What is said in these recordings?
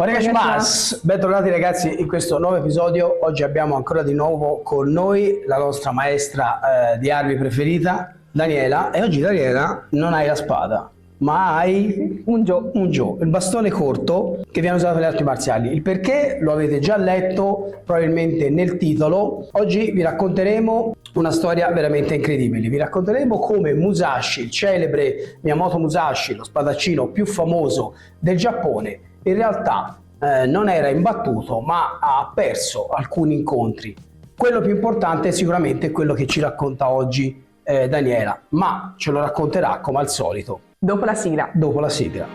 Oregashimasu, bentornati ragazzi in questo nuovo episodio. Oggi abbiamo ancora di nuovo con noi la nostra maestra di armi preferita, Daniela. E oggi Daniela non hai la spada, ma hai un jo, il bastone corto che viene usato nelle arti marziali. Il perché lo avete già letto probabilmente nel titolo. Oggi vi racconteremo una storia veramente incredibile. Vi racconteremo come Musashi, il celebre Miyamoto Musashi, lo spadaccino più famoso del Giappone, in realtà non era imbattuto, ma ha perso alcuni incontri. Quello più importante è sicuramente quello che ci racconta oggi Daniela, ma ce lo racconterà come al solito dopo la sigla. Dopo la sigla.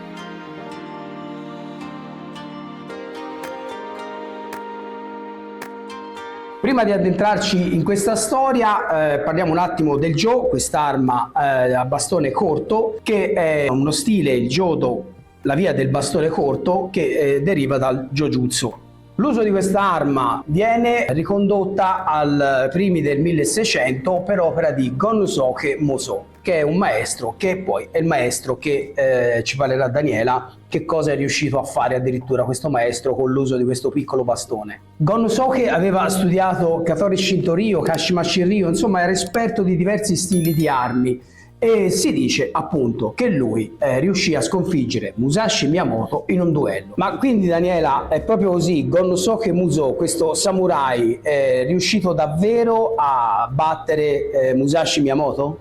Prima di addentrarci in questa storia, parliamo un attimo del Jo, quest'arma a bastone corto, che è uno stile, il Jodo, la via del bastone corto, che deriva dal Jojutsu. L'uso di questa arma viene ricondotta al primi del 1600 per opera di Gonnosuke Muso, che è un maestro che poi è il maestro che ci parlerà Daniela, che cosa è riuscito a fare addirittura questo maestro con l'uso di questo piccolo bastone. Gonnosuke aveva studiato Katori Shinto-ryu, Kashimashi-ryu, insomma era esperto di diversi stili di armi. E si dice appunto che lui riuscì a sconfiggere Musashi Miyamoto in un duello. Ma quindi Daniela, è proprio così? Gonnosuke Muso, questo samurai, è riuscito davvero a battere Musashi Miyamoto?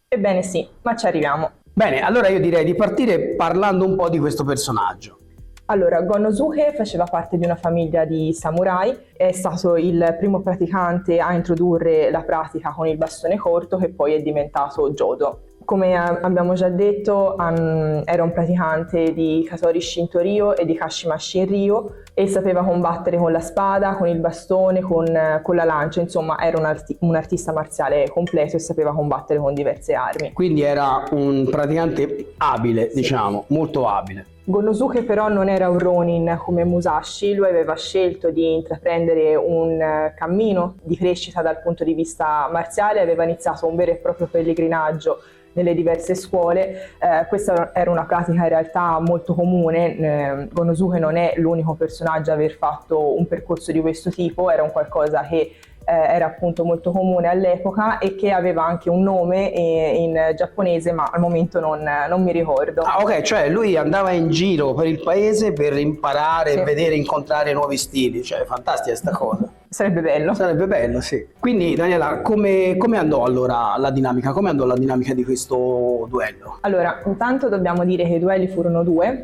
Ebbene sì, ma ci arriviamo. Bene, allora io direi di partire parlando un po' di questo personaggio. Allora, Gonnosuke faceva parte di una famiglia di samurai, è stato il primo praticante a introdurre la pratica con il bastone corto, che poi è diventato Jodo. Come abbiamo già detto, era un praticante di Katori Shinto-ryu e di Kashimashi-ryu e sapeva combattere con la spada, con il bastone, con la lancia, insomma era un artista marziale completo e sapeva combattere con diverse armi. Quindi era un praticante abile, diciamo, molto abile. Gonnosuke però non era un Ronin come Musashi, lui aveva scelto di intraprendere un cammino di crescita dal punto di vista marziale, aveva iniziato un vero e proprio pellegrinaggio nelle diverse scuole. Questa era una pratica in realtà molto comune. Gonnosuke non è l'unico personaggio a aver fatto un percorso di questo tipo, era un qualcosa che era appunto molto comune all'epoca e che aveva anche un nome in giapponese, ma al momento non mi ricordo. Ah, ok, cioè lui andava in giro per il paese per imparare, sì, vedere, incontrare nuovi stili, cioè fantastica sta cosa. Sarebbe bello. Sarebbe bello, sì. Quindi Daniela, come andò allora la dinamica? Come andò la dinamica di questo duello? Allora, intanto dobbiamo dire che i duelli furono due.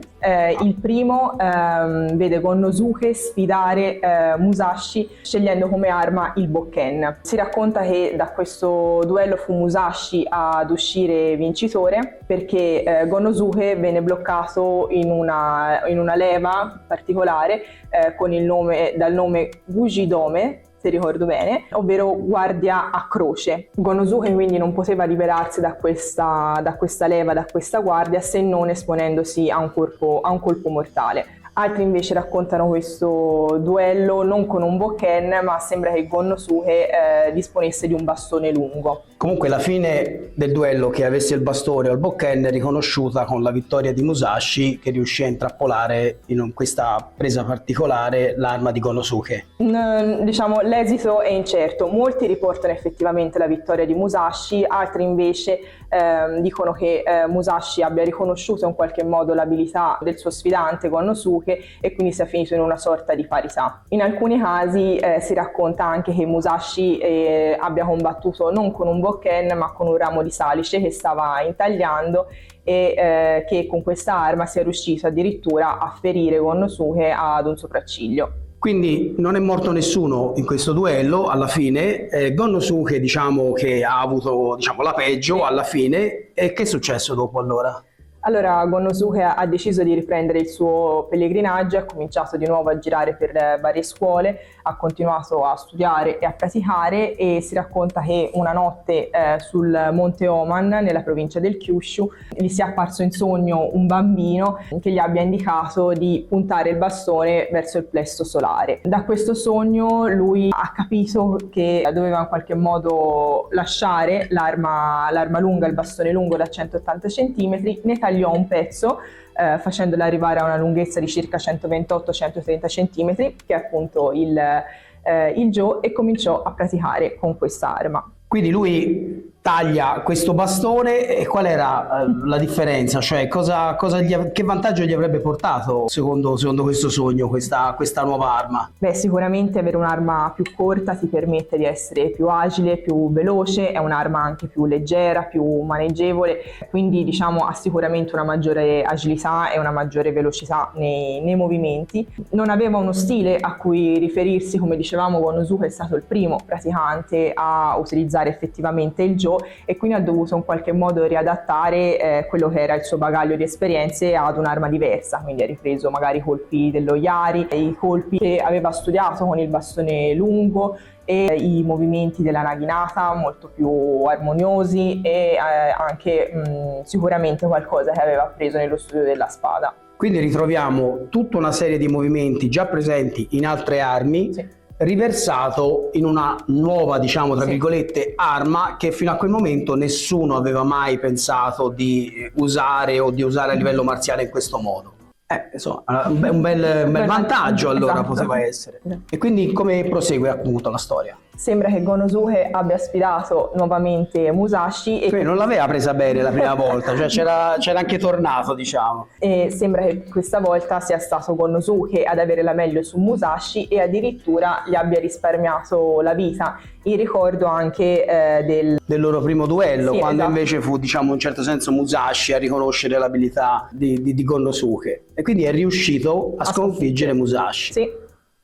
Il primo vede Gonnosuke sfidare Musashi scegliendo come arma il bokken. Si racconta che da questo duello fu Musashi ad uscire vincitore perché Gonnosuke venne bloccato in una leva particolare dal nome Wujidome, se ricordo bene, ovvero guardia a croce. Gonnosuke quindi non poteva liberarsi da questa leva, da questa guardia, se non esponendosi a un colpo mortale. Altri invece raccontano questo duello non con un bokken, ma sembra che Gonnosuke disponesse di un bastone lungo. Comunque la fine del duello, che avesse il bastone o il bokken, è riconosciuta con la vittoria di Musashi, che riuscì a intrappolare in questa presa particolare l'arma di Gonnosuke. Diciamo l'esito è incerto. Molti riportano effettivamente la vittoria di Musashi, altri invece dicono che Musashi abbia riconosciuto in qualche modo l'abilità del suo sfidante Gonnosuke e quindi sia finito in una sorta di parità. In alcuni casi si racconta anche che Musashi abbia combattuto non con un bokken ma con un ramo di salice che stava intagliando e che con questa arma sia riuscito addirittura a ferire Gonnosuke ad un sopracciglio. Quindi non è morto nessuno in questo duello alla fine. Gonnosuke diciamo che ha avuto la peggio alla fine. E che è successo dopo allora? Allora Gonnosuke ha deciso di riprendere il suo pellegrinaggio, ha cominciato di nuovo a girare per varie scuole, ha continuato a studiare e a praticare e si racconta che una notte sul monte Oman, nella provincia del Kyushu, gli sia apparso in sogno un bambino che gli abbia indicato di puntare il bastone verso il plesso solare. Da questo sogno lui ha capito che doveva in qualche modo lasciare l'arma lunga, il bastone lungo da 180 cm, ne tagliare tagliò un pezzo facendola arrivare a una lunghezza di circa 128-130 cm, che è appunto il Jo, e cominciò a praticare con questa arma. Quindi lui taglia questo bastone, e qual era la differenza? Cioè che vantaggio gli avrebbe portato secondo questo sogno, questa nuova arma? Beh, sicuramente avere un'arma più corta ti permette di essere più agile, più veloce, è un'arma anche più leggera, più maneggevole, quindi diciamo ha sicuramente una maggiore agilità e una maggiore velocità nei movimenti. Non aveva uno stile a cui riferirsi, come dicevamo, Gonosuke è stato il primo praticante a utilizzare effettivamente il Jo, e quindi ha dovuto in qualche modo riadattare quello che era il suo bagaglio di esperienze ad un'arma diversa, quindi ha ripreso magari i colpi dello Yari, i colpi che aveva studiato con il bastone lungo e i movimenti della naginata molto più armoniosi, e anche sicuramente qualcosa che aveva appreso nello studio della spada. Quindi ritroviamo tutta una serie di movimenti già presenti in altre armi, sì, riversato in una nuova, diciamo tra virgolette, arma che fino a quel momento nessuno aveva mai pensato di usare o di usare a livello marziale in questo modo. Insomma, un bel vantaggio allora, esatto, poteva essere. E quindi come prosegue appunto la storia? Sembra che Gonosuke abbia sfidato nuovamente Musashi e non l'aveva presa bene la prima volta, cioè c'era anche tornato, diciamo. E sembra che questa volta sia stato Gonosuke ad avere la meglio su Musashi e addirittura gli abbia risparmiato la vita, in ricordo anche del loro primo duello, sì, quando esatto, invece fu, diciamo, in un certo senso Musashi a riconoscere l'abilità di Gonosuke, e quindi è riuscito a sconfiggere Musashi. Sì.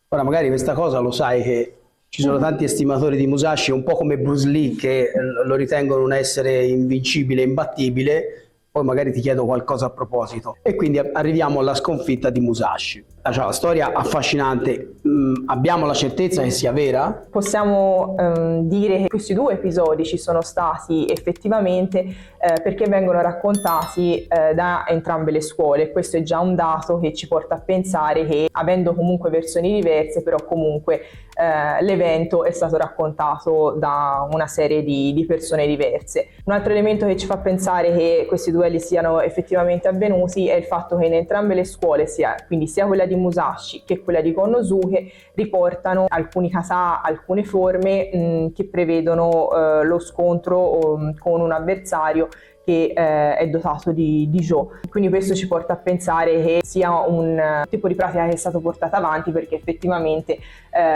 Ora magari questa cosa lo sai che ci sono tanti estimatori di Musashi, un po' come Bruce Lee, che lo ritengono un essere invincibile, imbattibile. Poi magari ti chiedo qualcosa a proposito. E quindi arriviamo alla sconfitta di Musashi. Cioè, la storia affascinante, abbiamo la certezza che sia vera? Possiamo dire che questi due episodi ci sono stati effettivamente perché vengono raccontati da entrambe le scuole. Questo è già un dato che ci porta a pensare che, avendo comunque versioni diverse, però comunque l'evento è stato raccontato da una serie di persone diverse. Un altro elemento che ci fa pensare che questi duelli siano effettivamente avvenuti è il fatto che in entrambe le scuole, quindi sia quella di Musashi che quella di Konosuke, riportano alcuni kata, alcune forme che prevedono lo scontro con un avversario che è dotato di Jo. Quindi questo ci porta a pensare che sia un tipo di pratica che è stato portato avanti perché effettivamente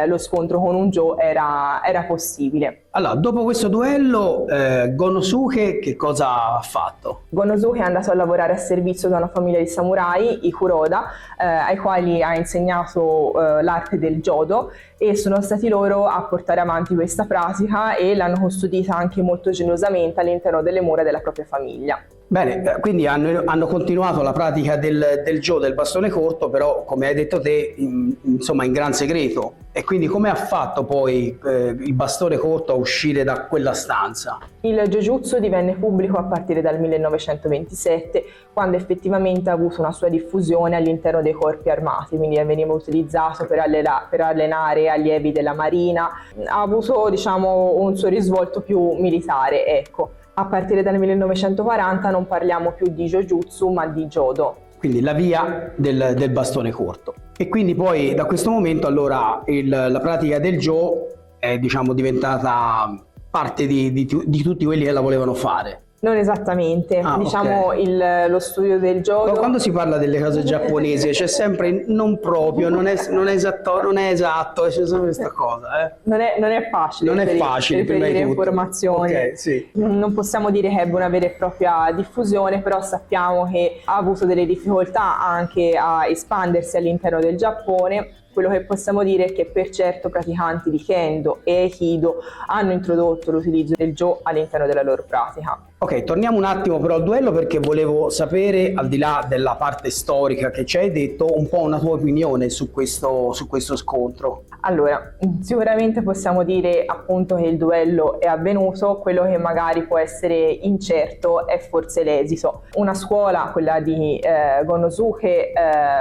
lo scontro con un Jo era possibile. Allora, dopo questo duello, Gonosuke che cosa ha fatto? Gonosuke è andato a lavorare a servizio da una famiglia di samurai, i Kuroda, ai quali ha insegnato l'arte del Jodo, e sono stati loro a portare avanti questa pratica e l'hanno custodita anche molto gelosamente all'interno delle mura della propria famiglia. Bene, quindi hanno continuato la pratica del Jo, del bastone corto, però come hai detto te, insomma in gran segreto. E quindi come ha fatto poi il bastone corto a uscire da quella stanza? Il Jojutsu divenne pubblico a partire dal 1927, quando effettivamente ha avuto una sua diffusione all'interno dei corpi armati, quindi veniva utilizzato per allenare allievi della marina, ha avuto, diciamo, un suo risvolto più militare, ecco. A partire dal 1940 non parliamo più di Jojutsu ma di Jodo. Quindi la via del bastone corto. E quindi poi da questo momento allora la pratica del Jo è, diciamo, diventata parte di tutti quelli che la volevano fare. Non esattamente, diciamo okay. Lo studio del Jodo. Quando si parla delle cose giapponesi c'è sempre non proprio, non è esatto, c'è sempre questa cosa. Non è facile. Non è facile prima di informazioni. Okay, sì. Non possiamo dire che ebbe una vera e propria diffusione, però sappiamo che ha avuto delle difficoltà anche a espandersi all'interno del Giappone. Quello che possiamo dire è che per certo praticanti di Kendo e Aikido hanno introdotto l'utilizzo del Jo all'interno della loro pratica. Ok, torniamo un attimo però al duello, perché volevo sapere, al di là della parte storica che ci hai detto, un po' una tua opinione su questo scontro. Allora, sicuramente possiamo dire appunto che il duello è avvenuto, quello che magari può essere incerto è forse l'esito. Una scuola, quella di Gonosuke,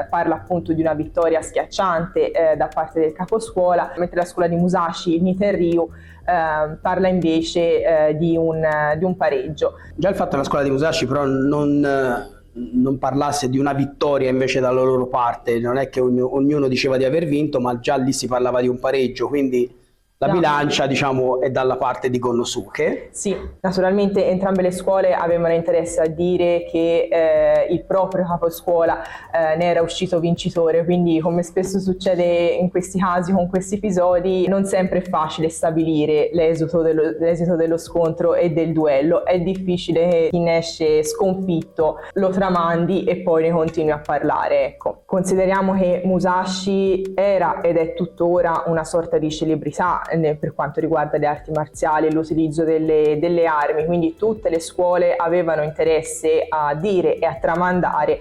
parla appunto di una vittoria schiacciante da parte del caposcuola, mentre la scuola di Musashi, il Nitenryu, parla invece di un pareggio. Già il fatto che la scuola di Musashi però non non parlasse di una vittoria invece dalla loro parte, non è che ognuno diceva di aver vinto, ma già lì si parlava di un pareggio, quindi la bilancia, diciamo, è dalla parte di Konosuke. Sì, naturalmente entrambe le scuole avevano interesse a dire che il proprio caposcuola ne era uscito vincitore, quindi come spesso succede in questi casi, con questi episodi, non sempre è facile stabilire l'esito dello scontro e del duello. È difficile che chi ne esce sconfitto lo tramandi e poi ne continui a parlare. Ecco. Consideriamo che Musashi era ed è tuttora una sorta di celebrità per quanto riguarda le arti marziali e l'utilizzo delle armi, quindi tutte le scuole avevano interesse a dire e a tramandare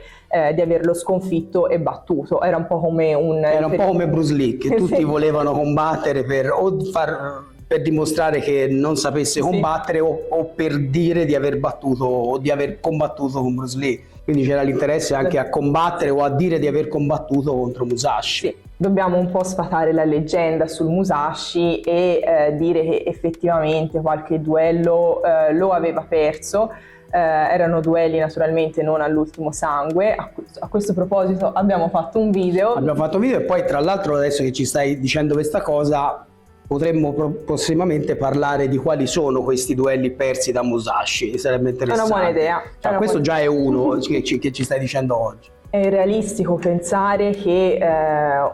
di averlo sconfitto e battuto. Era un po' come Bruce Lee, che tutti volevano combattere per dimostrare che non sapesse combattere, o per dire di aver battuto o di aver combattuto con Bruce Lee. Quindi c'era l'interesse anche a combattere o a dire di aver combattuto contro Musashi. Sì. Dobbiamo un po' sfatare la leggenda sul Musashi e dire che effettivamente qualche duello lo aveva perso. Erano duelli naturalmente non all'ultimo sangue. A questo proposito abbiamo fatto un video. E poi tra l'altro, adesso che ci stai dicendo questa cosa, potremmo prossimamente parlare di quali sono questi duelli persi da Musashi. Sarebbe interessante. È una buona idea. Questo già è uno che ci stai dicendo oggi. È realistico pensare che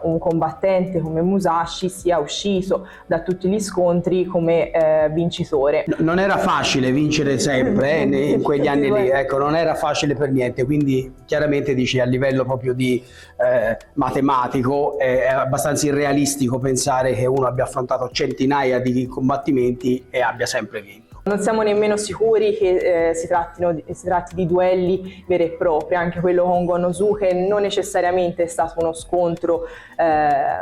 un combattente come Musashi sia uscito da tutti gli scontri come vincitore. Non era facile vincere sempre in quegli anni lì, ecco, non era facile per niente, quindi chiaramente dici a livello proprio di matematico è abbastanza irrealistico pensare che uno abbia affrontato centinaia di combattimenti e abbia sempre vinto. Non siamo nemmeno sicuri che si tratti di duelli veri e propri. Anche quello con Konosuke non necessariamente è stato uno scontro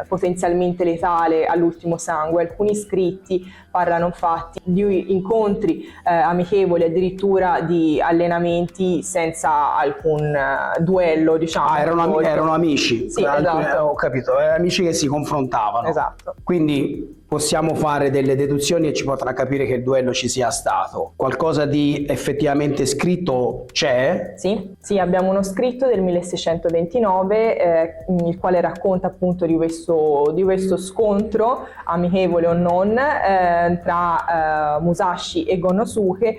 potenzialmente letale all'ultimo sangue. Alcuni scritti parlano infatti di incontri amichevoli, addirittura di allenamenti senza alcun duello, diciamo. Erano amici. Sì, esatto. Ho capito, erano amici che si confrontavano. Esatto. Quindi possiamo fare delle deduzioni e ci potrà capire che il duello ci sia stato. Qualcosa di effettivamente scritto c'è? Sì, abbiamo uno scritto del 1629 il quale racconta appunto di questo scontro, amichevole o non, tra Musashi e Konosuke.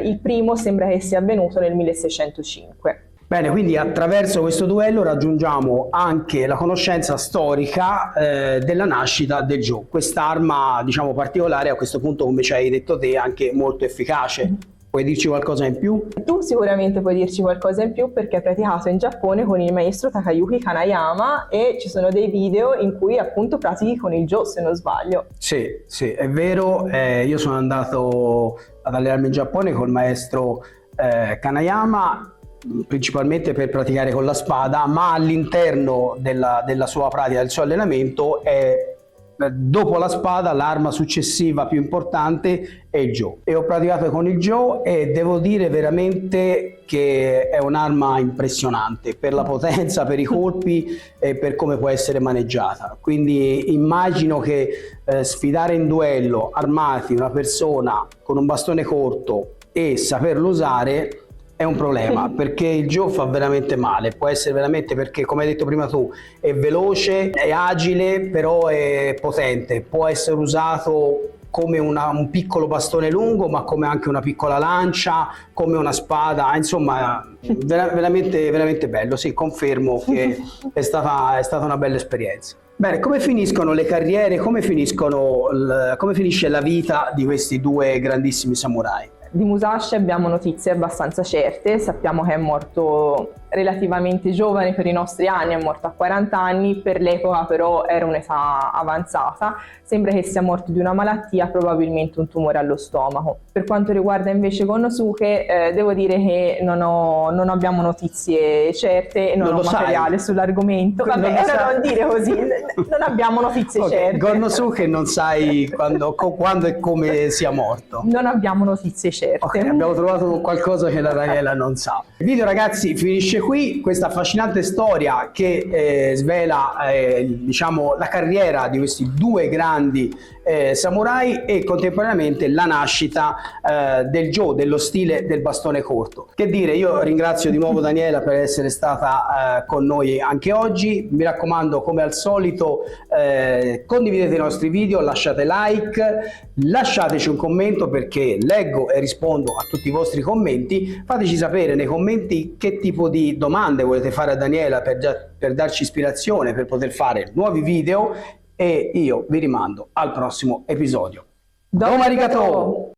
Il primo sembra che sia avvenuto nel 1605. Bene, quindi attraverso questo duello raggiungiamo anche la conoscenza storica della nascita del Joe, quest'arma diciamo particolare, a questo punto, come ci hai detto te, anche molto efficace. Puoi dirci qualcosa in più? Tu sicuramente puoi dirci qualcosa in più perché hai praticato in Giappone con il maestro Takayuki Kanayama e ci sono dei video in cui appunto pratichi con il Joe, se non sbaglio. Sì, è vero, io sono andato ad allenarmi in Giappone col maestro Kanayama, principalmente per praticare con la spada, ma all'interno della sua pratica, del suo allenamento, dopo la spada l'arma successiva più importante è il Joe, e ho praticato con il Joe e devo dire veramente che è un'arma impressionante per la potenza, per i colpi e per come può essere maneggiata. Quindi immagino che sfidare in duello armati una persona con un bastone corto e saperlo usare è un problema, perché il Joe fa veramente male. Può essere veramente, perché come hai detto prima tu, è veloce, è agile, però è potente. Può essere usato come un piccolo bastone lungo, ma come anche una piccola lancia, come una spada, insomma veramente, veramente bello. Sì, confermo che è stata una bella esperienza. Bene, come finiscono le carriere, come finisce la vita di questi due grandissimi samurai? Di Musashi abbiamo notizie abbastanza certe, sappiamo che è morto relativamente giovane per i nostri anni, è morto a 40 anni, per l'epoca però era un'età avanzata. Sembra che sia morto di una malattia, probabilmente un tumore allo stomaco. Per quanto riguarda invece Konosuke, devo dire che non abbiamo notizie certe e non ho materiale sull'argomento. Vabbè, era non dire così, non abbiamo notizie certe. Konosuke non sai quando e come sia morto. Non abbiamo notizie certe. Okay, abbiamo trovato qualcosa che la Daniela non sa. Il video, ragazzi, finisce finisce qui questa affascinante storia che svela diciamo, la carriera di questi due grandi samurai e contemporaneamente la nascita del Joe, dello stile del bastone corto. Che dire, io ringrazio di nuovo Daniela per essere stata con noi anche oggi. Mi raccomando, come al solito, condividete i nostri video, lasciate like, lasciateci un commento perché leggo e rispondo a tutti i vostri commenti. Fateci sapere nei commenti che tipo di domande volete fare a Daniela per darci ispirazione per poter fare nuovi video, e io vi rimando al prossimo episodio. Domo arigato!